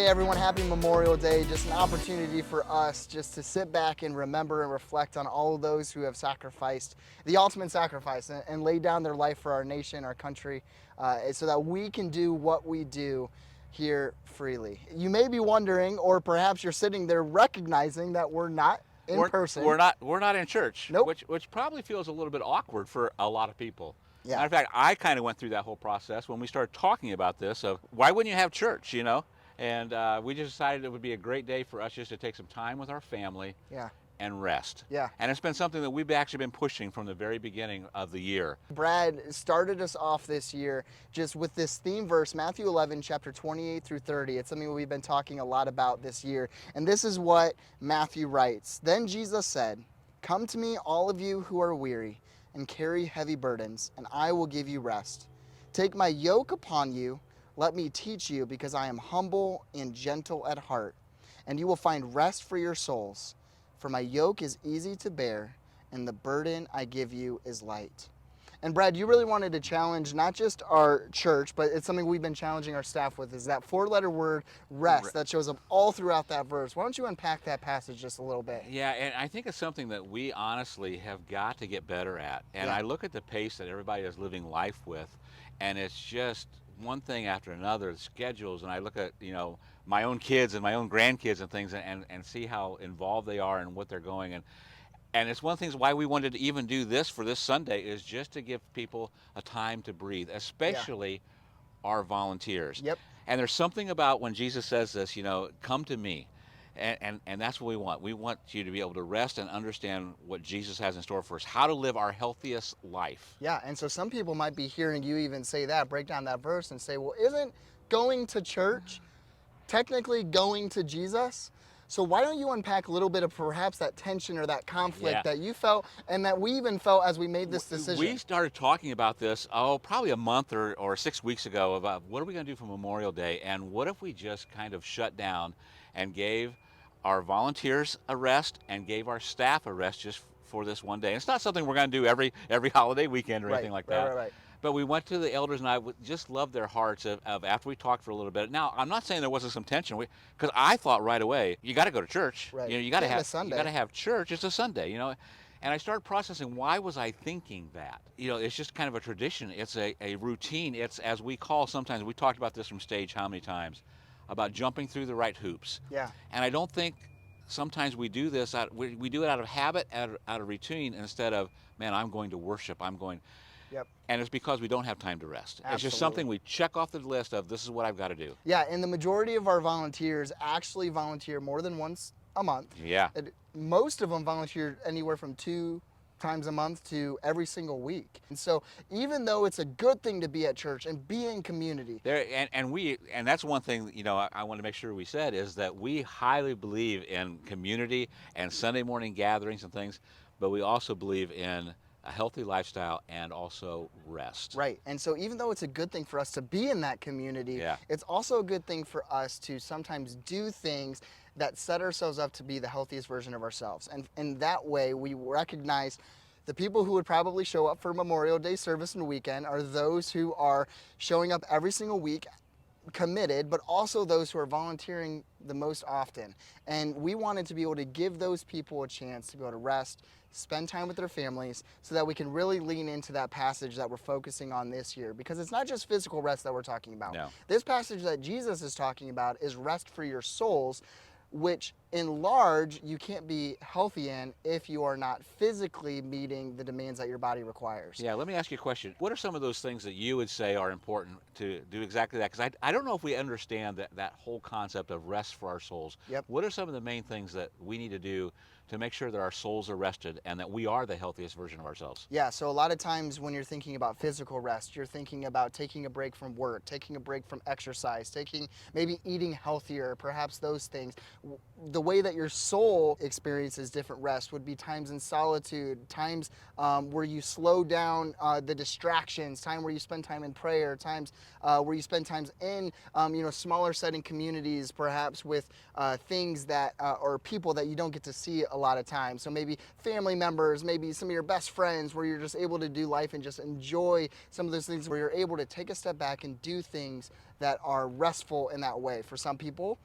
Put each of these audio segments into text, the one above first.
everyone, happy Memorial Day. Just an opportunity for us just to sit back and remember and reflect on all of those who have sacrificed the ultimate sacrifice and laid down their life for our nation, our country, so that we can do what we do here freely. You may be wondering, or perhaps you're sitting there recognizing that we're not in person. We're not in church, Nope. which probably feels a little bit awkward for a lot of people. Yeah. Matter of fact, I kind of went through that whole process when we started talking about this of why wouldn't you have church, you know? And we just decided it would be a great day for us just to take some time with our family Yeah. and rest. Yeah. And it's been something that we've actually been pushing from the very beginning of the year. Brad started us off this year just with this theme verse, Matthew 11, chapter 28 through 30. It's something we've been talking a lot about this year. And this is what Matthew writes. Then Jesus said, "Come to me, all of you who are weary and carry heavy burdens, and I will give you rest. Take my yoke upon you. Let me teach you, because I am humble and gentle at heart, and you will find rest for your souls. For my yoke is easy to bear, and the burden I give you is light." And Brad, you really wanted to challenge not just our church, but it's something we've been challenging our staff with, is that four-letter word, rest, that shows up all throughout that verse. Why don't you unpack that passage just a little bit? Yeah, and I think it's something that we honestly have got to get better at. And Yeah. I look at the pace that everybody is living life with, and it's just one thing after another, the schedules, and I look at, you know, my own kids and my own grandkids and things, and see how involved they are and what they're going. And it's one of the things why we wanted to even do this for this Sunday is just to give people a time to breathe, especially our volunteers. Yep. And there's something about when Jesus says this, you know, come to me. And that's what we want. We want you to be able to rest and understand what Jesus has in store for us, how to live our healthiest life. Yeah, and so some people might be hearing you even say that, break down that verse and say, well, isn't going to church technically going to Jesus? So why don't you unpack a little bit of perhaps that tension or that conflict that you felt and that we even felt as we made this decision? We started talking about this, probably a month or 6 weeks ago about what are we going to do for Memorial Day, and what if we just kind of shut down and gave our volunteers a rest and gave our staff a rest just for this one day. And it's not something we're going to do every holiday weekend or anything like that. Right. But we went to the elders, and I just loved their hearts of after we talked for a little bit. Now, I'm not saying there wasn't some tension, because I thought right away, you got to go to church. Right. You know, you got to Sunday. have church. It's a Sunday, you know. And I started processing, why was I thinking that? You know, it's just kind of a tradition. It's a routine. It's, as we call sometimes, we talked about this from stage how many times, about jumping through the right hoops. Yeah. And I don't think sometimes we do this, we do it out of habit, out of routine, instead of, man, I'm going to worship, I'm going. Yep. And it's because we don't have time to rest. Absolutely. It's just something we check off the list of, this is what I've got to do. Yeah, and the majority of our volunteers actually volunteer more than once a month. Yeah. And most of them volunteer anywhere from 2 times a month to every single week. And so even though it's a good thing to be at church and be in community. And that's one thing, you know, I want to make sure we said, is that we highly believe in community and Sunday morning gatherings and things, but we also believe in a healthy lifestyle and also rest. Right. And so even though it's a good thing for us to be in that community, it's also a good thing for us to sometimes do things that set ourselves up to be the healthiest version of ourselves. And in that way, we recognize the people who would probably show up for Memorial Day service and weekend are those who are showing up every single week, committed, but also those who are volunteering the most often. And we wanted to be able to give those people a chance to be able to rest, spend time with their families, so that we can really lean into that passage that we're focusing on this year. Because it's not just physical rest that we're talking about. No. This passage that Jesus is talking about is rest for your souls, which in large you can't be healthy in if you are not physically meeting the demands that your body requires. Yeah, let me ask you a question. What are some of those things that you would say are important to do exactly that? Because I don't know if we understand that whole concept of rest for our souls. Yep. What are some of the main things that we need to do to make sure that our souls are rested and that we are the healthiest version of ourselves? Yeah, so a lot of times when you're thinking about physical rest, you're thinking about taking a break from work, taking a break from exercise, maybe eating healthier, perhaps those things. The way that your soul experiences different rest would be times in solitude, times where you slow down the distractions, time where you spend time in prayer, times where you spend times in smaller setting communities, perhaps with things that or people that you don't get to see a lot of times. So maybe family members, maybe some of your best friends, where you're just able to do life and just enjoy some of those things, where you're able to take a step back and do things that are restful in that way. For some people,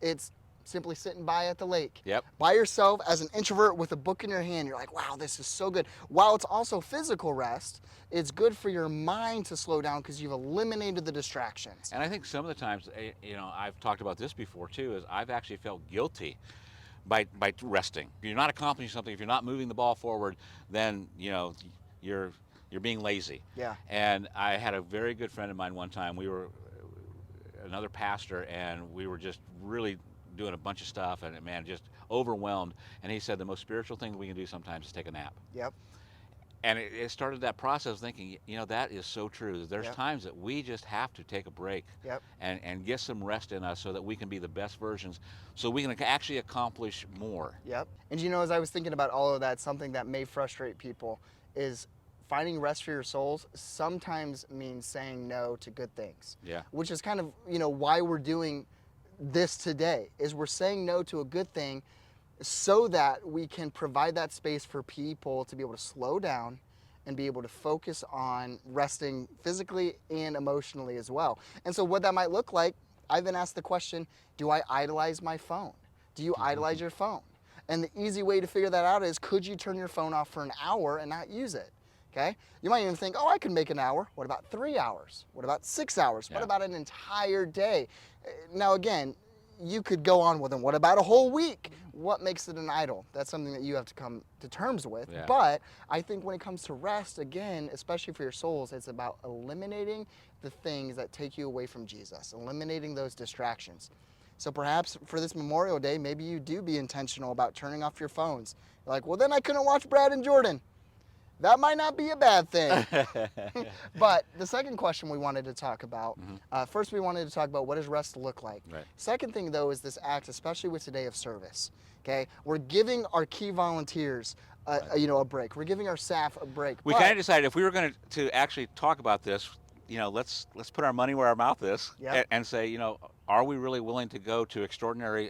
It's simply sitting by at the lake. Yep. By yourself as an introvert with a book in your hand. You're like, wow, this is so good. While it's also physical rest, it's good for your mind to slow down because you've eliminated the distractions. And I think some of the times, I've talked about this before too, is I've actually felt guilty by resting. If you're not accomplishing something, if you're not moving the ball forward, then you're being lazy. Yeah. And I had a very good friend of mine one time. We were another pastor, and we were just really doing a bunch of stuff, and man, just overwhelmed. And he said the most spiritual thing we can do sometimes is take a nap. Yep. And it started that process of thinking, that is so true. There's Yep. times that we just have to take a break Yep. and get some rest in us so that we can be the best versions, so we can actually accomplish more. Yep. And as I was thinking about all of that, something that may frustrate people is finding rest for your souls sometimes means saying no to good things. Yeah. Which is kind of, why we're doing this today, is we're saying no to a good thing so that we can provide that space for people to be able to slow down and be able to focus on resting physically and emotionally as well. And so what that might look like, I've been asked the question, do I idolize my phone? Do you idolize your phone? And the easy way to figure that out is, could you turn your phone off for an hour and not use it? Okay? You might even think, oh, I can make an hour. What about 3 hours? What about 6 hours? What Yeah. about an entire day? Now, again, you could go on with them. What about a whole week? What makes it an idol? That's something that you have to come to terms with. Yeah. But I think when it comes to rest, again, especially for your souls, it's about eliminating the things that take you away from Jesus, eliminating those distractions. So perhaps for this Memorial Day, maybe you do be intentional about turning off your phones. You're like, well, then I couldn't watch Brad and Jordan. That might not be a bad thing. But the second question we wanted to talk about, first we wanted to talk about what does rest look like. Right. Second thing, though, is this act, especially with today, of service. Okay, we're giving our key volunteers a break. We're giving our staff a break. We kind of decided if we were going to actually talk about this, let's put our money where our mouth is. Yep. And say, are we really willing to go to extraordinary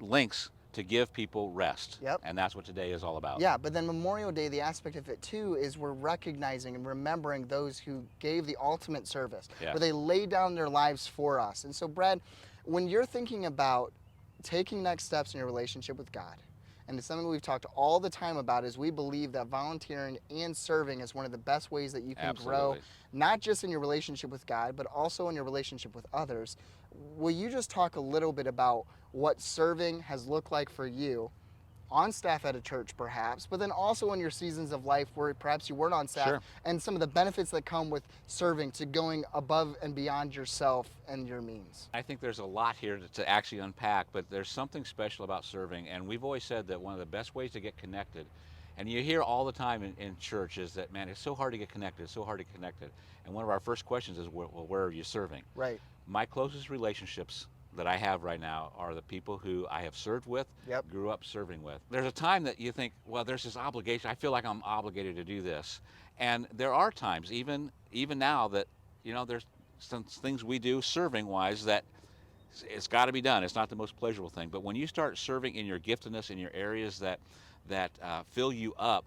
lengths to give people rest? Yep. And that's what today is all about. Yeah, but then Memorial Day, the aspect of it too is we're recognizing and remembering those who gave the ultimate service, Yes. where they laid down their lives for us. And so, Brad, when you're thinking about taking next steps in your relationship with God, and it's something we've talked all the time about, is we believe that volunteering and serving is one of the best ways that you can grow, Absolutely. not just in your relationship with God, but also in your relationship with others. Will you just talk a little bit about what serving has looked like for you on staff at a church perhaps, but then also in your seasons of life where perhaps you weren't on staff, Sure. and some of the benefits that come with serving, to going above and beyond yourself and your means? I think there's a lot here to actually unpack, but there's something special about serving, and we've always said that one of the best ways to get connected, and you hear all the time in church, is that, man, it's so hard to get connected, it's so hard to get connected. And one of our first questions is, well, where are you serving? Right. My closest relationships that I have right now are the people who I have served with, Yep. grew up serving with. There's a time that you think, well, there's this obligation. I feel like I'm obligated to do this. And there are times, even now, that, there's some things we do serving-wise that it's got to be done. It's not the most pleasurable thing. But when you start serving in your giftedness, in your areas that fill you up,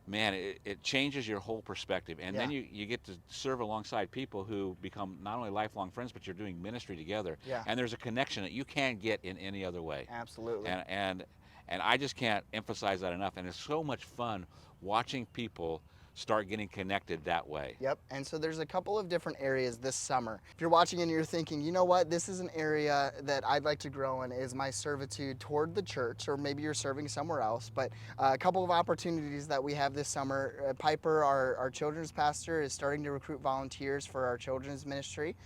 man, it changes your whole perspective. And then Yeah. you get to serve alongside people who become not only lifelong friends, but you're doing ministry together. Yeah. And there's a connection that you can't get in any other way. Absolutely. And I just can't emphasize that enough. And it's so much fun watching people start getting connected that way. Yep, and so there's a couple of different areas this summer. If you're watching and you're thinking, you know what, this is an area that I'd like to grow in, is my servitude toward the church, or maybe you're serving somewhere else, but a couple of opportunities that we have this summer. Piper, our children's pastor, is starting to recruit volunteers for our children's ministry.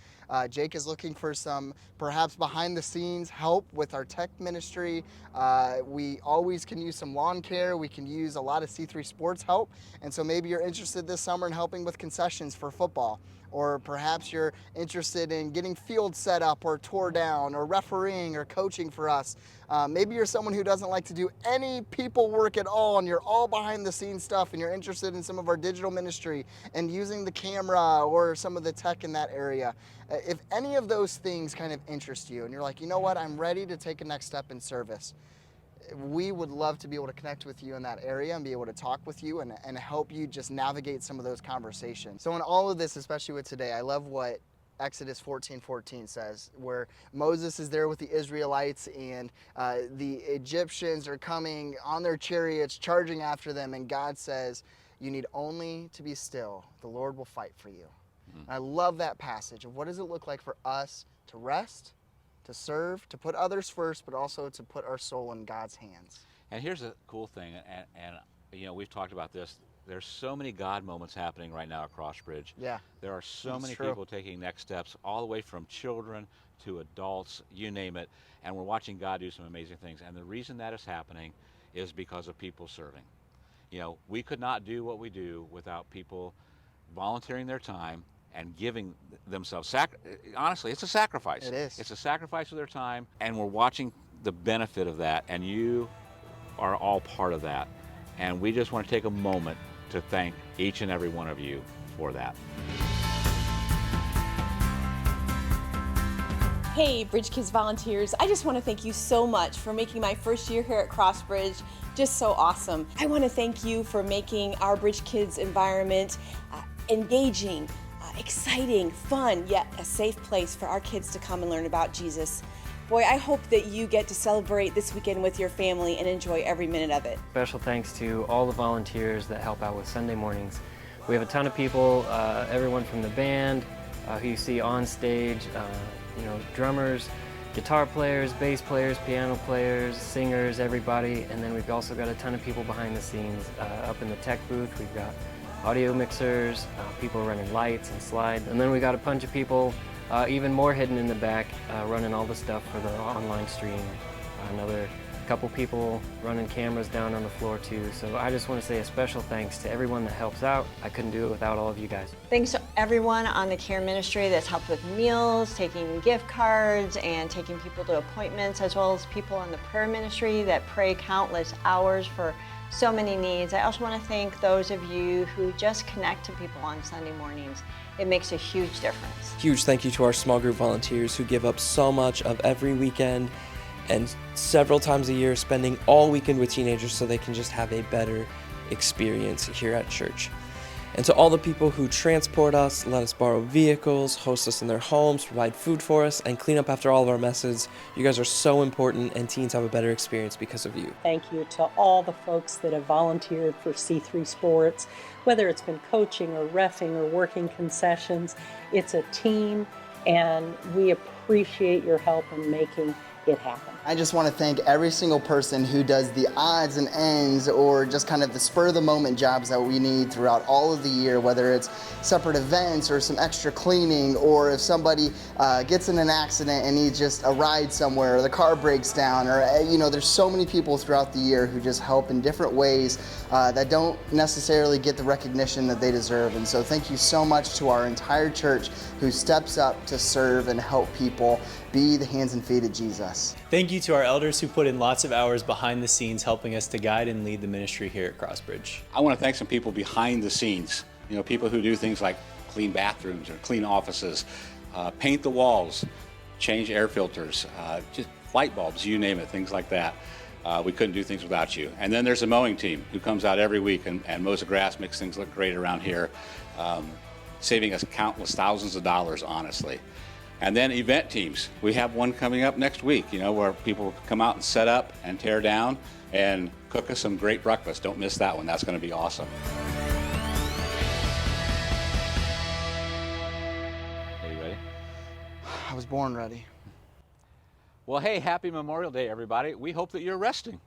Jake is looking for some perhaps behind the scenes help with our tech ministry. We always can use some lawn care. We can use a lot of C3 Sports help. And so maybe you're interested this summer in helping with concessions for football. Or perhaps you're interested in getting fields set up or tore down, or refereeing or coaching for us. Maybe you're someone who doesn't like to do any people work at all, and you're all behind the scenes stuff, and you're interested in some of our digital ministry and using the camera or some of the tech in that area. If any of those things kind of interest you and you're like, you know what, I'm ready to take a next step in service, we would love to be able to connect with you in that area and be able to talk with you and help you just navigate some of those conversations. So in all of this, especially with today, I love what Exodus 14:14 says, where Moses is there with the Israelites, and the Egyptians are coming on their chariots, charging after them, and God says, you need only to be still. The Lord will fight for you. And I love that passage of what does it look like for us to rest, to serve, to put others first, but also to put our soul in God's hands. And here's the cool thing, and we've talked about this. There's so many God moments happening right now at Crossbridge. Yeah. There are so That's many true. people taking next steps, all the way from children to adults, you name it. And we're watching God do some amazing things. And the reason that is happening is because of people serving. We could not do what we do without people volunteering their time and giving themselves. Honestly, it's a sacrifice. It is. It's a sacrifice of their time, and we're watching the benefit of that, and you are all part of that. And we just want to take a moment to thank each and every one of you for that. Hey, Bridge Kids volunteers, I just want to thank you so much for making my first year here at Crossbridge just so awesome. I want to thank you for making our Bridge Kids environment engaging, exciting, fun, yet a safe place for our kids to come and learn about Jesus. Boy, I hope that you get to celebrate this weekend with your family and enjoy every minute of it. Special thanks to all the volunteers that help out with Sunday mornings. We have a ton of people, everyone from the band, who you see on stage, drummers, guitar players, bass players, piano players, singers, everybody. And then we've also got a ton of people behind the scenes. Up in the tech booth, we've got audio mixers, people running lights and slides. And then we got a bunch of people even more hidden in the back, running all the stuff for the online stream. Another couple people running cameras down on the floor too. So I just want to say a special thanks to everyone that helps out. I couldn't do it without all of you guys. Thanks to everyone on the care ministry that's helped with meals, taking gift cards, and taking people to appointments, as well as people on the prayer ministry that pray countless hours for so many needs. I also want to thank those of you who just connect to people on Sunday mornings. It makes a huge difference. Huge thank you to our small group volunteers who give up so much of every weekend and several times a year, spending all weekend with teenagers so they can just have a better experience here at church. And to all the people who transport us, let us borrow vehicles, host us in their homes, provide food for us, and clean up after all of our messes. You guys are so important, and teens have a better experience because of you. Thank you to all the folks that have volunteered for C3 Sports, whether it's been coaching or reffing or working concessions. It's a team, and we appreciate your help in making it happen. I just want to thank every single person who does the odds and ends or just kind of the spur of the moment jobs that we need throughout all of the year, whether it's separate events or some extra cleaning, or if somebody gets in an accident and needs just a ride somewhere, or the car breaks down, or there's so many people throughout the year who just help in different ways that don't necessarily get the recognition that they deserve. And so thank you so much to our entire church who steps up to serve and help people be the hands and feet of Jesus. Thank you to our elders who put in lots of hours behind the scenes helping us to guide and lead the ministry here at Crossbridge. I want to thank some people behind the scenes, people who do things like clean bathrooms or clean offices, paint the walls, change air filters, just light bulbs, you name it, things like that. We couldn't do things without you. And then there's a mowing team who comes out every week and mows the grass, makes things look great around here, saving us countless thousands of dollars, honestly. And then event teams. We have one coming up next week, where people come out and set up and tear down and cook us some great breakfast. Don't miss that one. That's going to be awesome. Are you ready? I was born ready. Well, hey, happy Memorial Day, everybody. We hope that you're resting,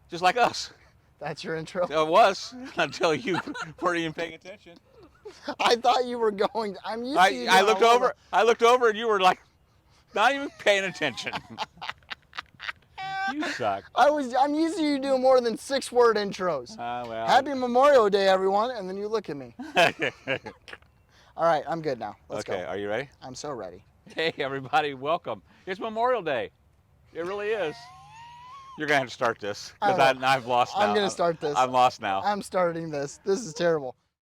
just like us. That's your intro? It was, until you weren't even paying attention. I thought you were going. I'm used to you. I looked over. I looked over, and you were like, not even paying attention. You suck. I'm used to you doing more than 6-word intros. Well. Happy Memorial Day, everyone, and then you look at me. All right, I'm good now. Let's go. Okay, are you ready? I'm so ready. Hey, everybody, welcome. It's Memorial Day. It really is. You're gonna have to start this because I've lost now. I'm gonna start this. I'm lost now. I'm starting this. This is terrible.